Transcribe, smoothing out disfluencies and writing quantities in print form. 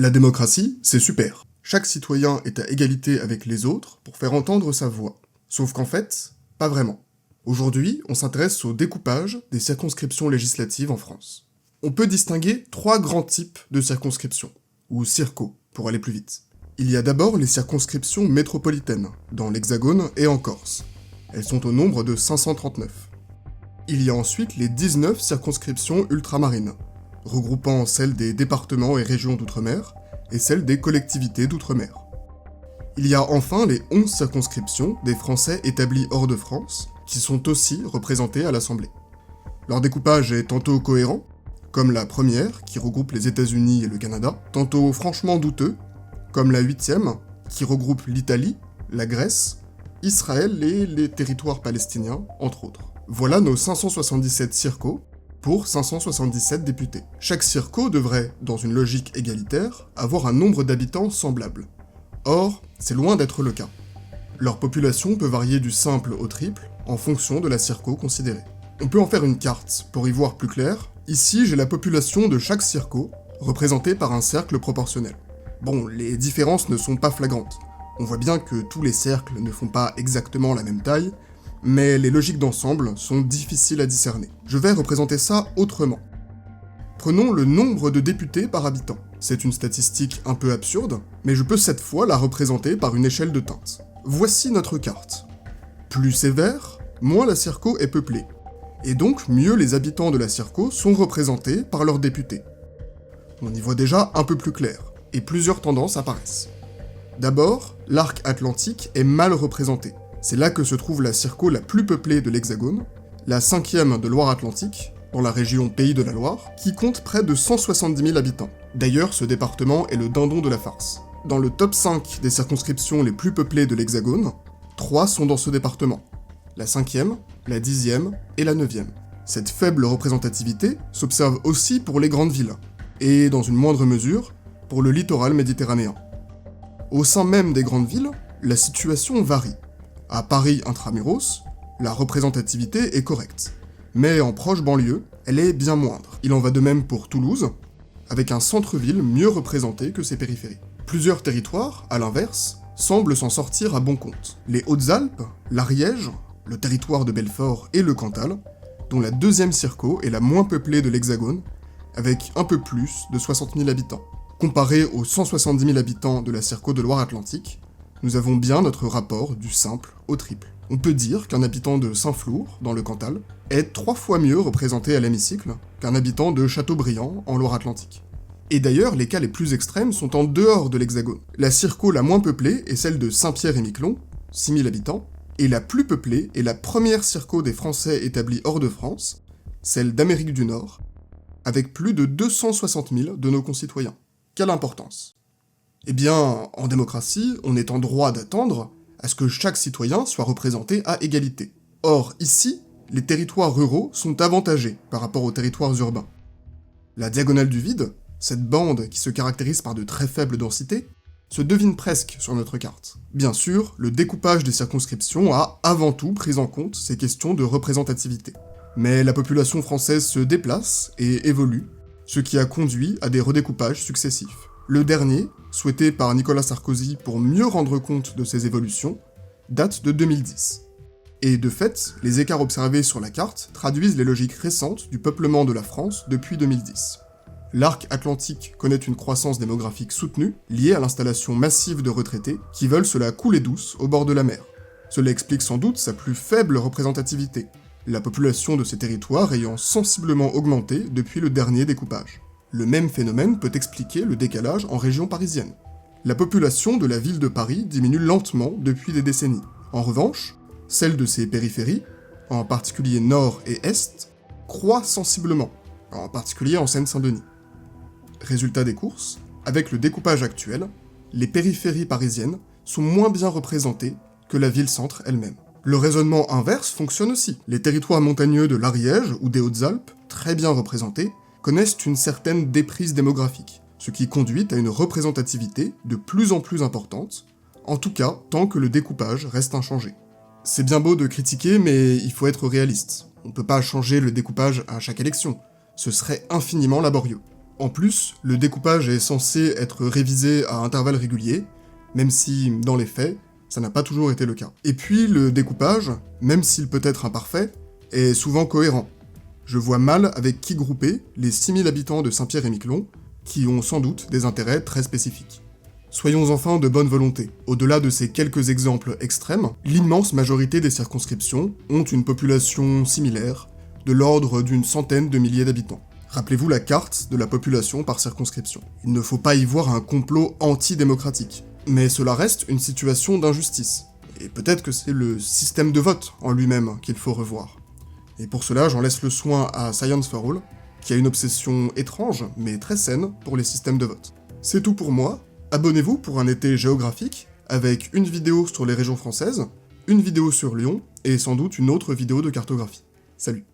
La démocratie, c'est super. Chaque citoyen est à égalité avec les autres pour faire entendre sa voix. Sauf qu'en fait, pas vraiment. Aujourd'hui, on s'intéresse au découpage des circonscriptions législatives en France. On peut distinguer trois grands types de circonscriptions, ou circos, pour aller plus vite. Il y a d'abord les circonscriptions métropolitaines, dans l'Hexagone et en Corse. Elles sont au nombre de 539. Il y a ensuite les 19 circonscriptions ultramarines, regroupant celles des départements et régions d'outre-mer, et celles des collectivités d'outre-mer. Il y a enfin les 11 circonscriptions des Français établis hors de France, qui sont aussi représentées à l'Assemblée. Leur découpage est tantôt cohérent, comme la première, qui regroupe les États-Unis et le Canada, tantôt franchement douteux, comme la 8e, qui regroupe l'Italie, la Grèce, Israël et les territoires palestiniens, entre autres. Voilà nos 577 circos, pour 577 députés. Chaque circo devrait, dans une logique égalitaire, avoir un nombre d'habitants semblable. Or, c'est loin d'être le cas. Leur population peut varier du simple au triple, en fonction de la circo considérée. On peut en faire une carte, pour y voir plus clair. Ici, j'ai la population de chaque circo, représentée par un cercle proportionnel. Bon, les différences ne sont pas flagrantes. On voit bien que tous les cercles ne font pas exactement la même taille, mais les logiques d'ensemble sont difficiles à discerner. Je vais représenter ça autrement. Prenons le nombre de députés par habitant. C'est une statistique un peu absurde, mais je peux cette fois la représenter par une échelle de teintes. Voici notre carte. Plus c'est vert, moins la circo est peuplée, et donc mieux les habitants de la circo sont représentés par leurs députés. On y voit déjà un peu plus clair, et plusieurs tendances apparaissent. D'abord, l'arc atlantique est mal représenté. C'est là que se trouve la circo la plus peuplée de l'Hexagone, la 5e de Loire-Atlantique, dans la région Pays de la Loire, qui compte près de 170 000 habitants. D'ailleurs, ce département est le dindon de la farce. Dans le top 5 des circonscriptions les plus peuplées de l'Hexagone, 3 sont dans ce département, la 5e, la 10e et la 9e. Cette faible représentativité s'observe aussi pour les grandes villes, et dans une moindre mesure, pour le littoral méditerranéen. Au sein même des grandes villes, la situation varie. À Paris intramuros, la représentativité est correcte, mais en proche banlieue, elle est bien moindre. Il en va de même pour Toulouse, avec un centre-ville mieux représenté que ses périphéries. Plusieurs territoires, à l'inverse, semblent s'en sortir à bon compte. Les Hautes-Alpes, l'Ariège, le territoire de Belfort et le Cantal, dont la 2e circo est la moins peuplée de l'Hexagone, avec un peu plus de 60 000 habitants. Comparé aux 170 000 habitants de la circo de Loire-Atlantique, nous avons bien notre rapport du simple au triple. On peut dire qu'un habitant de Saint-Flour, dans le Cantal, est 3 fois mieux représenté à l'hémicycle qu'un habitant de Châteaubriand, en Loire-Atlantique. Et d'ailleurs, les cas les plus extrêmes sont en dehors de l'Hexagone. La circo la moins peuplée est celle de Saint-Pierre-et-Miquelon, 6 000 habitants, et la plus peuplée est la première circo des Français établis hors de France, celle d'Amérique du Nord, avec plus de 260 000 de nos concitoyens. Quelle importance! Eh bien, en démocratie, on est en droit d'attendre à ce que chaque citoyen soit représenté à égalité. Or, ici, les territoires ruraux sont avantagés par rapport aux territoires urbains. La diagonale du vide, cette bande qui se caractérise par de très faibles densités, se devine presque sur notre carte. Bien sûr, le découpage des circonscriptions a avant tout pris en compte ces questions de représentativité. Mais la population française se déplace et évolue, ce qui a conduit à des redécoupages successifs. Le dernier, souhaité par Nicolas Sarkozy pour mieux rendre compte de ces évolutions, date de 2010. Et de fait, les écarts observés sur la carte traduisent les logiques récentes du peuplement de la France depuis 2010. L'arc atlantique connaît une croissance démographique soutenue, liée à l'installation massive de retraités qui veulent se la couler douce au bord de la mer. Cela explique sans doute sa plus faible représentativité, la population de ces territoires ayant sensiblement augmenté depuis le dernier découpage. Le même phénomène peut expliquer le décalage en région parisienne. La population de la ville de Paris diminue lentement depuis des décennies. En revanche, celle de ses périphéries, en particulier nord et est, croît sensiblement, en particulier en Seine-Saint-Denis. Résultat des courses, avec le découpage actuel, les périphéries parisiennes sont moins bien représentées que la ville-centre elle-même. Le raisonnement inverse fonctionne aussi. Les territoires montagneux de l'Ariège ou des Hautes-Alpes, très bien représentés, connaissent une certaine déprise démographique, ce qui conduit à une représentativité de plus en plus importante, en tout cas tant que le découpage reste inchangé. C'est bien beau de critiquer, mais il faut être réaliste. On peut pas changer le découpage à chaque élection, ce serait infiniment laborieux. En plus, le découpage est censé être révisé à intervalles réguliers, même si, dans les faits, ça n'a pas toujours été le cas. Et puis, le découpage, même s'il peut être imparfait, est souvent cohérent. Je vois mal avec qui grouper les 6000 habitants de Saint-Pierre-et-Miquelon, qui ont sans doute des intérêts très spécifiques. Soyons enfin de bonne volonté. Au-delà de ces quelques exemples extrêmes, l'immense majorité des circonscriptions ont une population similaire, de l'ordre d'une centaine de milliers d'habitants. Rappelez-vous la carte de la population par circonscription. Il ne faut pas y voir un complot anti-démocratique. Mais cela reste une situation d'injustice. Et peut-être que c'est le système de vote en lui-même qu'il faut revoir. Et pour cela, j'en laisse le soin à Science for All, qui a une obsession étrange, mais très saine, pour les systèmes de vote. C'est tout pour moi. Abonnez-vous pour un été géographique, avec une vidéo sur les régions françaises, une vidéo sur Lyon, et sans doute une autre vidéo de cartographie. Salut!